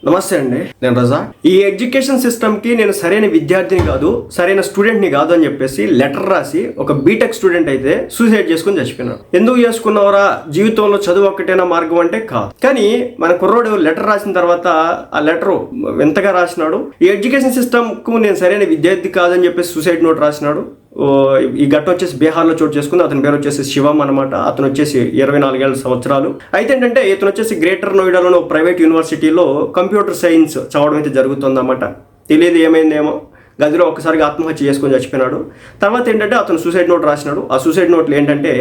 నమస్తే అండి, నేను రజా. ఈ ఎడ్యుకేషన్ సిస్టమ్కి నేను సరైన విద్యార్థిని కాదు, సరైన స్టూడెంట్ని కాదు అని చెప్పేసి లెటర్ రాసి ఒక బీటెక్ స్టూడెంట్ అయితే సూసైడ్ చేసుకుని చచ్చిపోయినాడు. ఎందుకు చేసుకున్నవరా, జీవితంలో చదువు ఒక్కటైనా మార్గం అంటే కాదు. కానీ మన కుర్రోడు లెటర్ రాసిన తర్వాత ఆ లెటర్ ఎంతగా రాసినాడు, ఈ ఎడ్యుకేషన్ సిస్టమ్కు నేను సరైన విద్యార్థి కాదని చెప్పేసి సూసైడ్ నోట్ రాసినాడు. ఈ ఘట్టం వచ్చేసి బీహార్లో చోటు చేసుకుంది. అతని పేరు వచ్చేసి శివం అనమాట. అతను వచ్చేసి 24 సంవత్సరాలు. అయితే ఏంటంటే ఇతను వచ్చేసి గ్రేటర్ నోయిడాలోని ప్రైవేట్ యూనివర్సిటీలో కంప్యూటర్ సైన్స్ చదవడం అయితే జరుగుతుందన్నమాట. తెలియదు ఏమైందేమో, గదిలో ఒక్కసారిగా ఆత్మహత్య చేసుకొని చచ్చిపోయినాడు. తర్వాత ఏంటంటే అతను సూసైడ్ నోట్ రాసినాడు. ఆ సూసైడ్ నోట్లు ఏంటంటే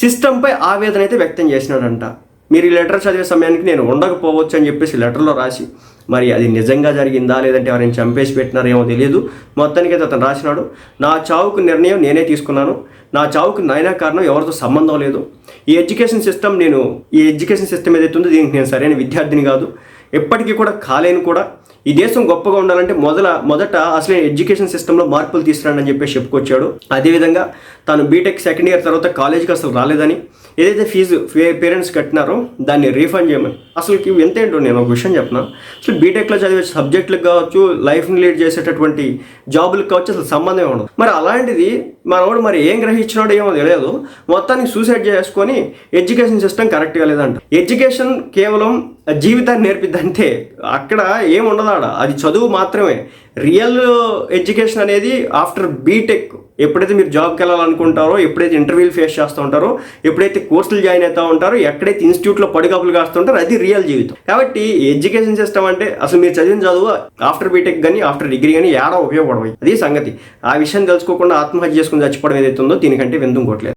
సిస్టంపై ఆవేదన అయితే వ్యక్తం చేసినాడంట. మీరు ఈ లెటర్ చదివే సమయానికి నేను ఉండకపోవచ్చు అని చెప్పేసి లెటర్లో రాసి, మరి అది నిజంగా జరిగిందా లేదంటే ఎవరైనా చంపేసి పెట్టినారేమో తెలియదు. మొత్తానికి అయితే అతను రాసినాడు, నా చావుకు నిర్ణయం నేనే తీసుకున్నాను, నా చావుకు నాయనా కారణం, ఎవరితో సంబంధం లేదు. ఈ ఎడ్యుకేషన్ సిస్టమ్ ఏదైతే ఉందో దీనికి నేను సరైన విద్యార్థిని కాదు, ఎప్పటికీ కూడా కాలేను కూడా. ఈ దేశం గొప్పగా ఉండాలంటే మొదట అసలు ఎడ్యుకేషన్ సిస్టంలో మార్పులు తీసుకురండి అని చెప్పేసి చెప్పుకొచ్చాడు. అదేవిధంగా తాను బీటెక్ సెకండ్ ఇయర్ తర్వాత కాలేజీకి అసలు రాలేదని, ఏదైతే ఫీజు పేరెంట్స్ కట్టినారో దాన్ని రీఫండ్ చేయమని. అసలు ఎంతేంటో నేను ఒక విషయం చెప్పిన, అసలు బీటెక్లో చదివే సబ్జెక్టులకు కావచ్చు, లైఫ్ని లీడ్ చేసేటటువంటి జాబులకు కావచ్చు, అసలు సంబంధమే ఉండదు. మరి అలాంటిది మనవాడు మరి ఏం గ్రహించినాడో ఏమో తెలియదు, మొత్తానికి సూసైడ్ చేసుకొని ఎడ్యుకేషన్ సిస్టమ్ కరెక్ట్గా లేదంట. ఎడ్యుకేషన్ కేవలం జీవితాన్ని నేర్పిద్దంటే అక్కడ ఏముండదు, అది చదువు మాత్రమే. రియల్ ఎడ్యుకేషన్ అనేది ఆఫ్టర్ బీటెక్, ఎప్పుడైతే మీరు జాబ్కి వెళ్ళాలనుకుంటారో, ఎప్పుడైతే ఇంటర్వ్యూలు ఫేస్ చేస్తూ ఉంటారో, ఎప్పుడైతే కోర్సులు జాయిన్ అవుతూ ఉంటారో, ఎక్కడైతే ఇన్స్టిట్యూట్లో పడికప్పులు కాస్తూ ఉంటారో, అది రియల్ జీవితం. కాబట్టి ఎడ్యుకేషన్ సిస్టమ్ అంటే అసలు మీరు చదివిన చదువు ఆఫ్టర్ బీటెక్ కానీ ఆఫ్టర్ డిగ్రీ కానీ ఏడా ఉపయోగపడవు. అది సంగతి. ఆ విషయం తెలుసుకోకుండా ఆత్మహత్య చేసుకుని చచ్చిపోవడం ఏదైతే ఉందో దీనికంటే విందు ఇంకోట్లేదు.